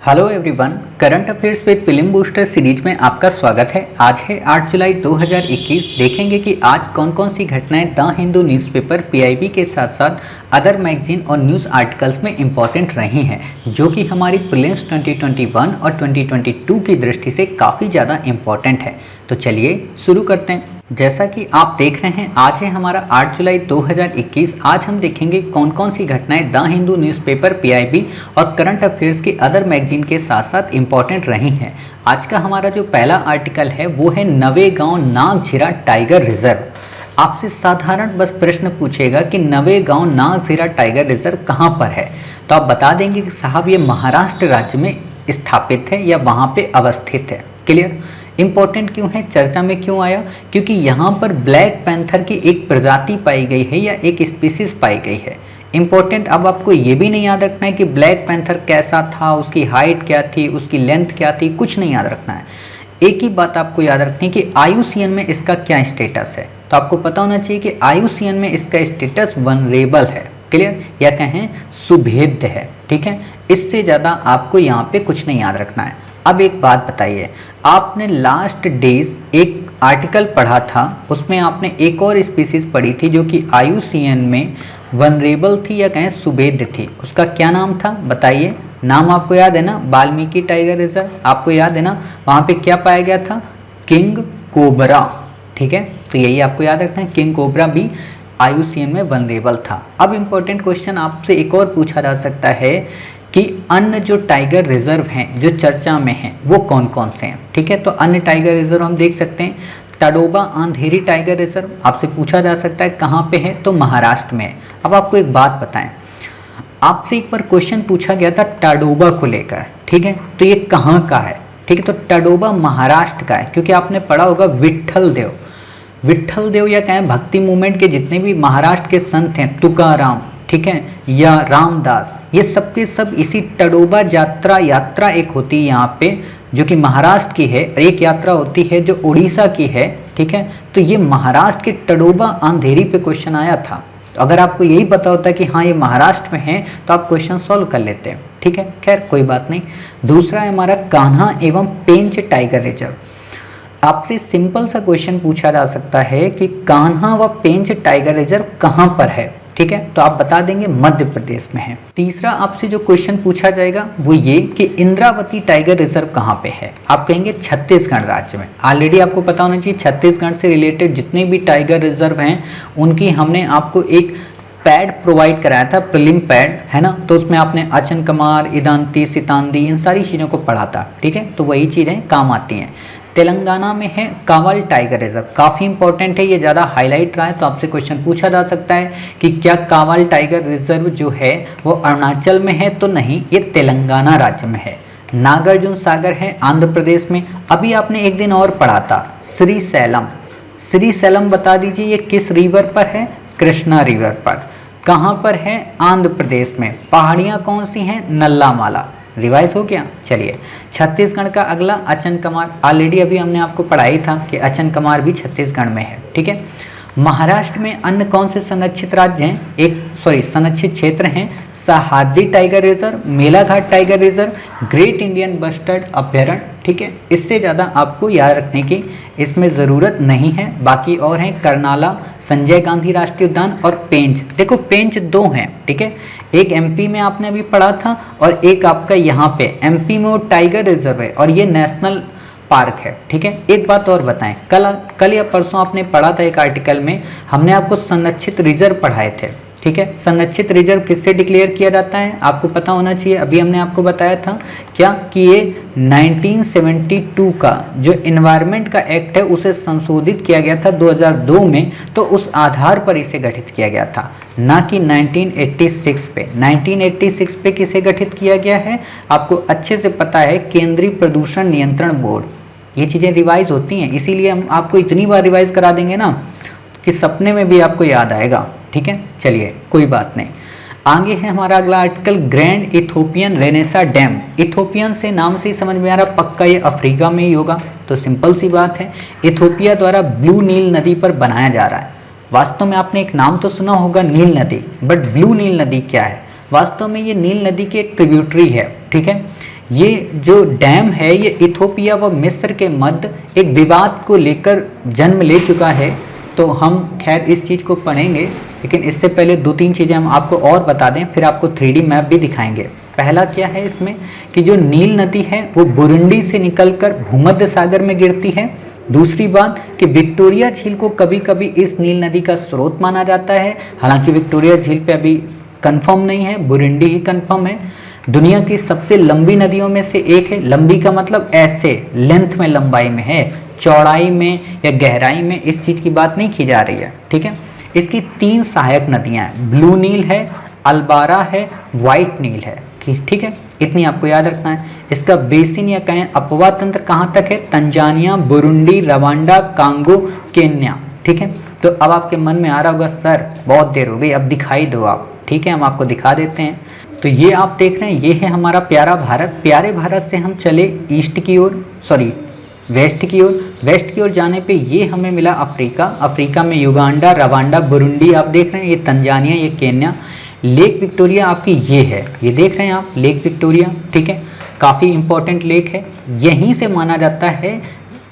Hello everyone, current affairs with film booster series में आपका स्वागत है। आज है 8 जुलाई 2021। देखेंगे कि आज कौन कौन सी घटनाएं द हिंदू न्यूज़पेपर पीआईबी के साथ साथ अदर मैगजीन और न्यूज़ आर्टिकल्स में इंपॉर्टेंट रही हैं, जो कि हमारी प्रीलिम्स 2021 और 2022 की दृष्टि से काफ़ी ज़्यादा इंपॉर्टेंट है। तो चलिए शुरू करते हैं। जैसा कि आप देख रहे हैं, आज है हमारा 8 जुलाई 2021। आज हम देखेंगे कौन कौन सी घटनाएं द हिंदू न्यूज़पेपर पीआईबी और करंट अफेयर्स की अदर मैगजीन के साथ साथ इंपॉर्टेंट रही हैं। आज का हमारा जो पहला आर्टिकल है वो है नवेगांव नागझिरा टाइगर रिजर्व। आपसे साधारण बस प्रश्न पूछेगा कि नवेगांव नागझिरा टाइगर रिजर्व कहाँ पर है, तो आप बता देंगे कि साहब ये महाराष्ट्र राज्य में स्थापित है या वहाँ पे अवस्थित है। क्लियर? इम्पोर्टेंट क्यों है, चर्चा में क्यों आया? क्योंकि यहाँ पर ब्लैक पैंथर की एक प्रजाति पाई गई है या एक स्पीसीज पाई गई है। इम्पोर्टेंट अब आपको ये भी नहीं याद रखना है कि ब्लैक पैंथर कैसा था, उसकी हाइट क्या थी, उसकी लेंथ क्या थी, कुछ नहीं याद रखना है। एक ही बात आपको याद रखनी है कि IUCN में इसका क्या स्टेटस है। तो आपको पता होना चाहिए कि IUCN में इसका स्टेटस वनरेबल है। क्लियर? या कहें सुभेद्य है। ठीक है, इससे ज़्यादा आपको यहाँ पे कुछ नहीं याद रखना है। अब एक बात बताइए, आपने लास्ट डेज एक आर्टिकल पढ़ा था, उसमें आपने एक और स्पीसीज पढ़ी थी जो कि IUCN में वनरेबल थी या कहें सुभेद्य थी। उसका क्या नाम था बताइए? नाम आपको याद है ना? Valmiki tiger reserve. आपको याद है ना? वहाँ पे क्या पाया गया था? King cobra. ठीक है, तो यही आपको याद रखना है, किंग कोबरा भी IUCN में वनरेबल था। अब इम्पोर्टेंट क्वेश्चन आपसे एक और पूछा जा सकता है कि अन्य जो टाइगर रिजर्व हैं जो चर्चा में हैं वो कौन कौन से हैं। ठीक है, तो अन्य टाइगर रिजर्व हम देख सकते हैं। तडोबा अंधेरी टाइगर रिजर्व आपसे पूछा जा सकता है कहाँ पे है, तो महाराष्ट्र में है। अब आपको एक बात बताएं, आपसे एक बार क्वेश्चन पूछा गया था तडोबा को लेकर। ठीक है, तो ये कहाँ का है? ठीक है, तो तडोबा महाराष्ट्र का है, क्योंकि आपने पढ़ा होगा विट्ठल देव या कहें भक्ति मूवमेंट के जितने भी महाराष्ट्र के संत हैं, तुकाराम, ठीक है, या रामदास, ये सब के सब इसी तडोबा यात्रा एक होती है यहाँ पे जो कि महाराष्ट्र की है, और एक यात्रा होती है जो उड़ीसा की है। ठीक है, तो ये महाराष्ट्र के तडोबा अंधेरी पे क्वेश्चन आया था। तो अगर आपको यही पता होता कि हाँ ये महाराष्ट्र में है तो आप क्वेश्चन सॉल्व कर लेते हैं। ठीक है, खैर कोई बात नहीं। दूसरा है हमारा कान्हा एवं पेंच टाइगर रिजर्व। आपसे सिंपल सा क्वेश्चन पूछा जा सकता है कि कान्हा व पेंच टाइगर रिजर्व कहाँ पर है। ठीक है, तो आप बता देंगे मध्य प्रदेश में है। तीसरा आपसे जो क्वेश्चन पूछा जाएगा वो ये कि इंद्रावती टाइगर रिजर्व कहाँ पे है। आप कहेंगे छत्तीसगढ़ राज्य में। ऑलरेडी आपको पता होना चाहिए छत्तीसगढ़ से रिलेटेड जितने भी टाइगर रिजर्व हैं उनकी हमने आपको एक पैड प्रोवाइड कराया था, प्रीलिम पैड है ना, तो उसमें आपने अचनकमार, इदांती, सितांदी, इन सारी चीज़ों को पढ़ा था। ठीक है, तो वही चीज़ें काम आती हैं। तेलंगाना में है कावल टाइगर रिजर्व, काफ़ी इंपॉर्टेंट है, ये ज़्यादा हाईलाइट रहा है, तो आपसे क्वेश्चन पूछा जा सकता है कि क्या कावल टाइगर रिजर्व जो है वो अरुणाचल में है, तो नहीं, ये तेलंगाना राज्य में है। नागार्जुन सागर है आंध्र प्रदेश में। अभी आपने एक दिन और पढ़ा था श्रीशैलम बता दीजिए ये किस रिवर पर है? कृष्णा रिवर पर। कहाँ पर है? आंध्र प्रदेश में। पहाड़ियाँ कौन सी हैं? नल्लामाला। रिवाइज हो गया। चलिए, छत्तीसगढ़ का अगला अचनकमार, ऑलरेडी अभी हमने आपको पढ़ाई था कि अचनकमार भी छत्तीसगढ़ में है। ठीक है, महाराष्ट्र में अन्य कौन से संरक्षित राज्य हैं? संरक्षित क्षेत्र हैं? Sahyadri tiger reserve, Melghat tiger reserve, great Indian bustard अभ्यारण्य। ठीक है, इससे ज़्यादा आपको याद रखने की इसमें ज़रूरत नहीं है। बाकी और हैं कर्नाला, संजय गांधी राष्ट्रीय उद्यान और पेंच। देखो पेंच दो हैं। ठीक है, एक MP में आपने अभी पढ़ा था और एक आपका यहाँ पे MP में वो टाइगर रिजर्व है और ये नेशनल पार्क है। ठीक है, एक बात और बताएं, कल या परसों आपने पढ़ा था एक आर्टिकल में, हमने आपको संरक्षित रिजर्व पढ़ाए थे। ठीक है, संरक्षित रिजर्व किससे डिक्लेयर किया जाता है आपको पता होना चाहिए। अभी हमने आपको बताया था क्या कि ये 1972 का जो इन्वायरमेंट का एक्ट है उसे संशोधित किया गया था 2002 में, तो उस आधार पर इसे गठित किया गया था, ना कि 1986 पे। 1986 पे किसे गठित किया गया है आपको अच्छे से पता है, केंद्रीय प्रदूषण नियंत्रण बोर्ड। ये चीज़ें रिवाइज होती हैं, इसीलिए हम आपको इतनी बार रिवाइज करा देंगे ना कि सपने में भी आपको याद आएगा। ठीक है, चलिए कोई बात नहीं। आगे है हमारा अगला article grand Ethiopian Renaissance dam. Ethiopian से नाम से ही समझ में आ रहा, पक्का ये अफ्रीका में ही होगा। तो सिंपल सी बात है, इथोपिया द्वारा ब्लू नील नदी पर बनाया जा रहा है। वास्तव में आपने एक नाम तो सुना होगा नील नदी, बट ब्लू नील नदी क्या है? वास्तव में ये नील नदी की एक ट्रिब्यूटरी है। ठीक है, ये जो डैम है ये इथोपिया व मिस्र के मध्य एक विवाद को लेकर जन्म ले चुका है। तो हम खैर इस चीज़ को पढ़ेंगे, लेकिन इससे पहले 2-3 चीज़ें हम आपको और बता दें, फिर आपको 3D मैप भी दिखाएंगे। पहला क्या है इसमें कि जो नील नदी है वो बुरुंडी से निकलकर भूमध्य सागर में गिरती है। दूसरी बात कि विक्टोरिया झील को कभी कभी इस नील नदी का स्रोत माना जाता है, हालांकि विक्टोरिया झील पे अभी कंफर्म नहीं है, बुरुंडी ही कंफर्म है। दुनिया की सबसे लंबी नदियों में से एक है। लंबी का मतलब ऐसे लेंथ में, लंबाई में है, चौड़ाई में या गहराई में इस चीज़ की बात नहीं की जा रही है, ठीक है। इसकी 3 सहायक नदियां हैं, ब्लू नील है, अल्बारा है, वाइट नील है, ठीक है। इतनी आपको याद रखना है। इसका बेसिन या कहें अपवा तंत्र कहाँ तक है? Tanzania, Burundi, Rwanda, Congo, Kenya, ठीक है। तो अब आपके मन में आ रहा होगा सर बहुत देर हो गई, अब दिखाई दो आप, ठीक है, हम आपको दिखा देते हैं। तो ये आप देख रहे हैं, ये है हमारा प्यारा भारत। प्यारे भारत से हम चले ईस्ट की ओर, सॉरी वेस्ट की ओर। वेस्ट की ओर जाने पे ये हमें मिला अफ्रीका। अफ्रीका में युगांडा, रवांडा, बुरुंडी आप देख रहे हैं, ये तंजानिया, ये केन्या। लेक विक्टोरिया आपकी ये है, ये देख रहे हैं आप लेक विक्टोरिया, ठीक है, काफ़ी इंपॉर्टेंट लेक है। यहीं से माना जाता है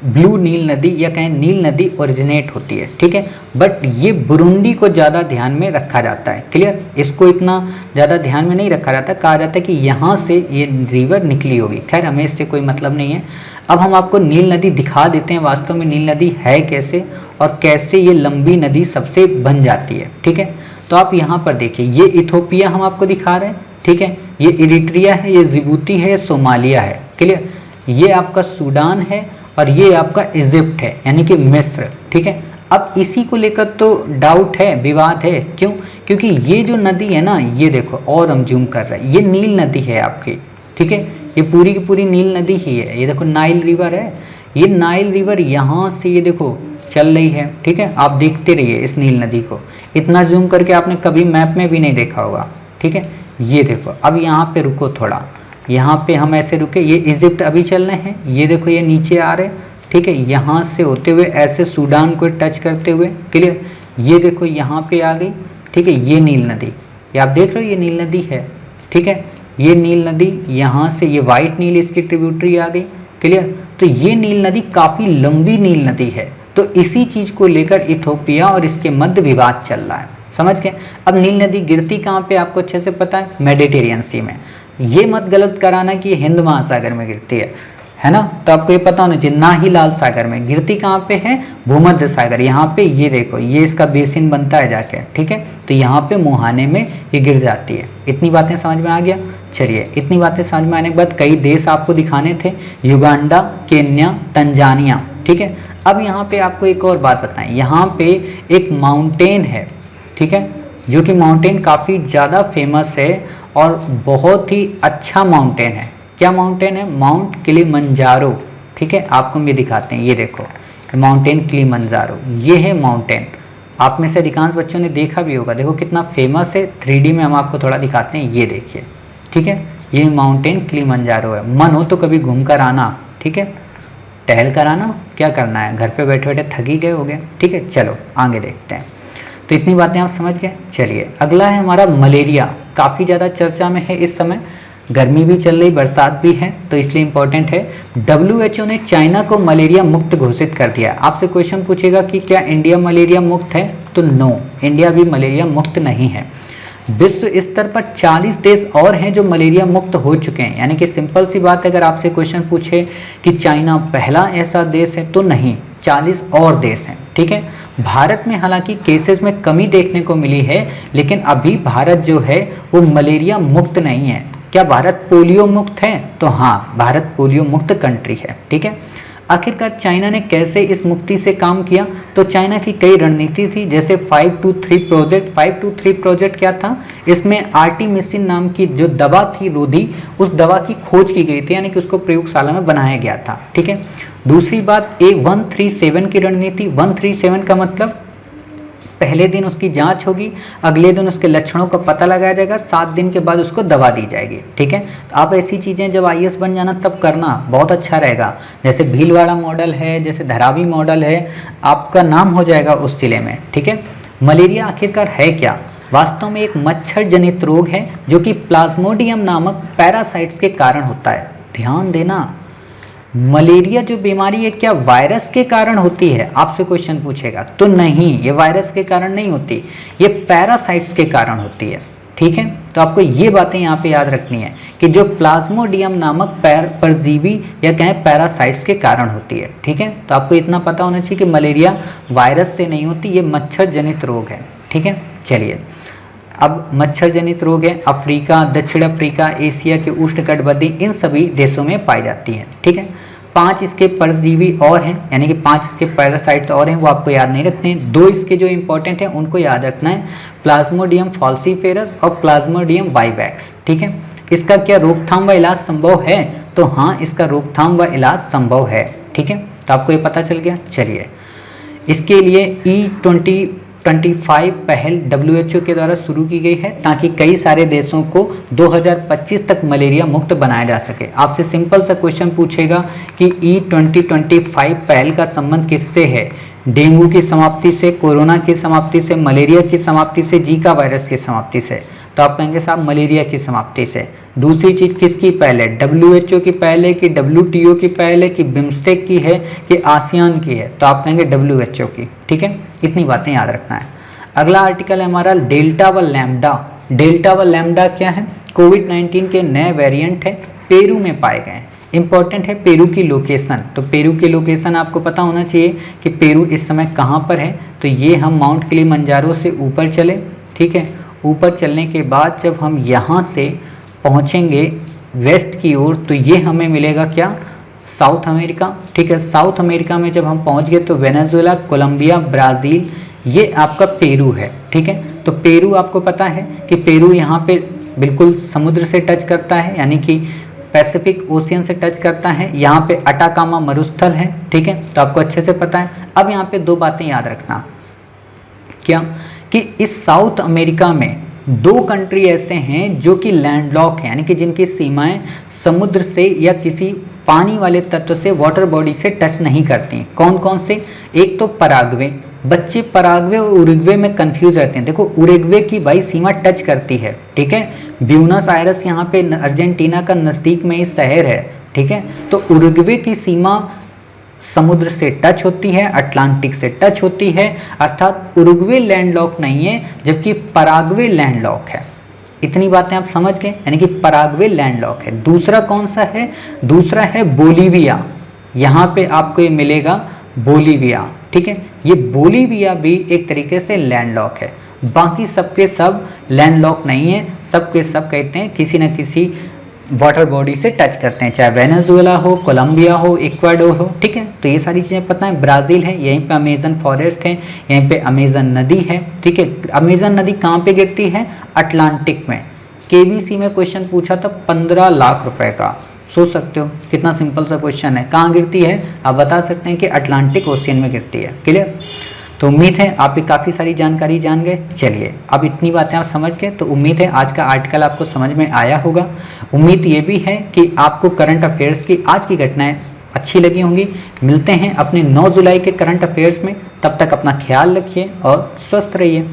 ब्लू नील नदी या कहें नील नदी ओरिजिनेट होती है, ठीक है। बट ये बुरुंडी को ज़्यादा ध्यान में रखा जाता है, क्लियर। इसको इतना ज़्यादा ध्यान में नहीं रखा जाता, कहा जाता है कि यहाँ से ये रिवर निकली होगी। खैर हमें इससे कोई मतलब नहीं है। अब हम आपको नील नदी दिखा देते हैं वास्तव में नील नदी है कैसे और कैसे ये लंबी नदी सबसे बन जाती है, ठीक है। तो आप यहाँ पर देखिए, ये इथोपिया हम आपको दिखा रहे हैं, ठीक है, ये इरिट्रिया है, ये जिबूती है, ये सोमालिया है, क्लियर। ये आपका सूडान है और ये आपका इजिप्ट है, यानी कि मिस्र, ठीक है। अब इसी को लेकर तो डाउट है, विवाद है, क्यों? क्योंकि ये जो नदी है ना, ये देखो, और हम जूम कर रहे हैं, ये नील नदी है आपकी, ठीक है। ये पूरी की पूरी नील नदी ही है। ये देखो नाइल रिवर है, ये नाइल रिवर यहाँ से ये देखो चल रही है, ठीक है। आप देखते रहिए इस नील नदी को, इतना जूम करके आपने कभी मैप में भी नहीं देखा होगा, ठीक है। ये देखो, अब यहाँ पे रुको थोड़ा, यहाँ पे हम ऐसे रुके, ये इजिप्ट अभी चल रहे हैं, ये देखो ये नीचे आ रहे, ठीक है, यहाँ से होते हुए ऐसे सूडान को टच करते हुए, क्लियर। ये देखो यहाँ पे आ गई, ठीक है, ये नील नदी, ये आप देख रहे हो, ये नील नदी है, ठीक है। ये नील नदी यहाँ से, ये वाइट नील इसकी ट्रिब्यूटरी आ गई, क्लियर। तो ये नील नदी काफ़ी लंबी नील नदी है। तो इसी चीज़ को लेकर इथोपिया और इसके मध्य विवाद चल रहा है, समझ गए। अब नील नदी गिरती कहाँ पे आपको अच्छे से पता है, मेडिटेरियन सी में। ये मत गलत कराना कि हिंद महासागर में गिरती है ना, तो आपको ये पता होना चाहिए, ना ही लाल सागर में। गिरती कहाँ पे है? भूमध्य सागर। यहाँ पे ये देखो, ये इसका बेसिन बनता है जाके, ठीक है। तो यहाँ पे मुहाने में ये गिर जाती है। इतनी बातें समझ में आ गया। चलिए, इतनी बातें समझ में आने के बाद कई देश आपको दिखाने थे, युगांडा, केन्या, तंजानिया, ठीक है। अब यहाँ पे आपको एक और बात बताएं, यहाँ पे एक माउंटेन है, ठीक है, जो कि माउंटेन काफ़ी ज़्यादा फेमस है और बहुत ही अच्छा माउंटेन है। क्या माउंटेन है? माउंट किलिमंजारो, ठीक है। आपको हम ये दिखाते हैं, ये देखो माउंटेन किलिमंजारो, ये है माउंटेन। आप में से अधिकांश बच्चों ने देखा भी होगा, देखो कितना फेमस है। 3D में हम आपको थोड़ा दिखाते हैं, ये देखिए, ठीक है, ये माउंटेन किलिमंजारो है। मन हो तो कभी घूम कर आना, ठीक है, टहल कर आना, क्या करना है, घर पे बैठे बैठे थक ही गए होगे, ठीक है। चलो आगे देखते हैं। तो इतनी बातें आप समझ गए। चलिए, अगला है हमारा मलेरिया, काफ़ी ज़्यादा चर्चा में है इस समय, गर्मी भी चल रही, बरसात भी है, तो इसलिए इम्पोर्टेंट है। WHO ने चाइना को मलेरिया मुक्त घोषित कर दिया। आपसे क्वेश्चन पूछेगा कि क्या इंडिया मलेरिया मुक्त है, तो नो, इंडिया भी मलेरिया मुक्त नहीं है। विश्व स्तर पर 40 देश और हैं जो मलेरिया मुक्त हो चुके हैं। यानी कि सिंपल सी बात है, अगर आपसे क्वेश्चन पूछे कि चाइना पहला ऐसा देश है, तो नहीं, 40 और देश हैं, ठीक है। भारत में हालांकि केसेस में कमी देखने को मिली है, लेकिन अभी भारत जो है वो मलेरिया मुक्त नहीं है। क्या भारत पोलियो मुक्त है? तो हाँ, भारत पोलियो मुक्त कंट्री है, ठीक है। आखिरकार चाइना ने कैसे इस मुक्ति से काम किया? तो चाइना की कई रणनीति थी, जैसे 523 प्रोजेक्ट। 523 प्रोजेक्ट क्या था? इसमें आर्टिमिसिन नाम की जो दवा थी रोधी, उस दवा की खोज की गई थी, यानी कि उसको प्रयोगशाला में बनाया गया था, ठीक है। दूसरी बात, 137 की रणनीति। 137 का मतलब पहले दिन उसकी जांच होगी, अगले दिन उसके लक्षणों का पता लगाया जाएगा, 7 दिन के बाद उसको दवा दी जाएगी, ठीक है। तो आप ऐसी चीज़ें जब IAS बन जाना तब करना बहुत अच्छा रहेगा। जैसे भीलवाड़ा मॉडल है, जैसे धारावी मॉडल है, आपका नाम हो जाएगा उस जिले में, ठीक है। मलेरिया आखिरकार है क्या? वास्तव में एक मच्छर जनित रोग है जो कि प्लाज्मोडियम नामक पैरासाइट्स के कारण होता है, ध्यान देना, मलेरिया जो बीमारी है क्या वायरस के कारण होती है, आपसे क्वेश्चन पूछेगा तो नहीं, ये वायरस के कारण नहीं होती, ये पैरासाइट्स के कारण होती है। ठीक है, तो आपको ये बातें यहाँ पे याद रखनी है कि जो प्लाज्मोडियम नामक परजीवी या कहें पैरासाइट्स के कारण होती है। ठीक है, तो आपको इतना पता होना चाहिए कि मलेरिया वायरस से नहीं होती, ये मच्छर जनित रोग है। ठीक है, चलिए अब मच्छर जनित रोग है, अफ्रीका, दक्षिण अफ्रीका, एशिया के उष्णकटिबंधीय इन सभी देशों में पाई जाती है। ठीक है, 5 इसके परजीवी और हैं, यानी कि 5 इसके पैरासाइट्स और हैं, वो आपको याद नहीं रखने हैं। 2 इसके जो इंपॉर्टेंट हैं उनको याद रखना है, प्लाज्मोडियम फॉल्सीफेरस और प्लाज्मोडियम वाइवैक्स। ठीक है, इसका क्या रोकथाम व इलाज संभव है, तो हाँ इसका रोकथाम व इलाज संभव है। ठीक है, तो आपको ये पता चल गया। चलिए इसके लिए E2025 पहल WHO के द्वारा शुरू की गई है ताकि कई सारे देशों को 2025 तक मलेरिया मुक्त बनाया जा सके। आपसे सिंपल सा क्वेश्चन पूछेगा कि E2025 पहल का संबंध किससे है, डेंगू की समाप्ति से, कोरोना की समाप्ति से, मलेरिया की समाप्ति से, जीका वायरस की समाप्ति से, तो आप कहेंगे साहब मलेरिया की समाप्ति से। दूसरी चीज किसकी पहल है, WHO की पहल है कि WTO की पहल है कि बिम्स्टेक की है कि आसियान की है, तो आप कहेंगे WHO की। ठीक है, इतनी बातें याद रखना है। अगला आर्टिकल है हमारा डेल्टा व लैम्डा। डेल्टा व लैम्डा क्या है, कोविड-19 के नए वेरिएंट है, पेरू में पाए गए हैं। इंपॉर्टेंट है पेरू की लोकेशन, तो पेरू की लोकेशन आपको पता होना चाहिए कि पेरू इस समय कहाँ पर है, तो ये हम माउंट किलिमंजारो से ऊपर चले। ठीक है, ऊपर चलने के बाद जब हम यहाँ से पहुँचेंगे वेस्ट की ओर तो ये हमें मिलेगा क्या, साउथ अमेरिका। ठीक है, साउथ अमेरिका में जब हम पहुँच गए तो वेनेजुएला, कोलंबिया, ब्राज़ील, ये आपका पेरू है। ठीक है, तो पेरू आपको पता है कि पेरू यहाँ पे बिल्कुल समुद्र से टच करता है, यानी कि पैसिफिक ओशियन से टच करता है। यहाँ पे अटाकामा मरुस्थल है। ठीक है, तो आपको अच्छे से पता है। अब यहाँ पे 2 बातें याद रखना, क्या कि इस साउथ अमेरिका में 2 कंट्री ऐसे हैं जो कि लैंडलॉक हैं, यानी कि जिनकी सीमाएं समुद्र से या किसी पानी वाले तत्व से, वाटर बॉडी से टच नहीं करती। कौन कौन से, एक तो पराग्वे, बच्चे पराग्वे और उरुग्वे में कंफ्यूज रहते हैं। देखो उरुग्वे की भाई सीमा टच करती है। ठीक है, ब्यूनस आयरस यहाँ पे अर्जेंटीना का नज़दीक में ही शहर है। ठीक है, तो उरुग्वे की सीमा समुद्र से टच होती है, अटलांटिक से टच होती है, अर्थात उरुग्वे लैंडलॉक नहीं है जबकि पराग्वे लैंडलॉक है। इतनी बातें आप समझ गए, यानी कि पराग्वे लैंडलॉक है। दूसरा कौन सा है, दूसरा है बोलीविया। यहाँ पे आपको ये मिलेगा बोलीविया। ठीक है, ये बोलीविया भी एक तरीके से लैंडलॉक है। बाकी सबके सब लैंडलॉक नहीं है, सबके सब कहते हैं किसी न किसी वाटर बॉडी से टच करते हैं, चाहे वेनेजुएला हो, कोलंबिया हो, इक्वाडोर हो। ठीक है, तो ये सारी चीज़ें पता है। ब्राज़ील है, यहीं पे अमेजन फॉरेस्ट है, यहीं पे अमेजन नदी है। ठीक है, अमेजन नदी कहाँ पे गिरती है, अटलांटिक में। KBC में क्वेश्चन पूछा था 15 लाख रुपए का, सोच सकते हो कितना सिंपल सा क्वेश्चन है। कहाँ गिरती है, आप बता सकते हैं कि अटलांटिक ओशियन में गिरती है। क्लियर, तो उम्मीद है आप भी काफ़ी सारी जानकारी जान गए। चलिए अब इतनी बातें आप समझ गए, तो उम्मीद है आज का आर्टिकल आपको समझ में आया होगा। उम्मीद ये भी है कि आपको करंट अफेयर्स की आज की घटनाएं अच्छी लगी होंगी। मिलते हैं अपने 9 जुलाई के करंट अफेयर्स में, तब तक अपना ख्याल रखिए और स्वस्थ रहिए।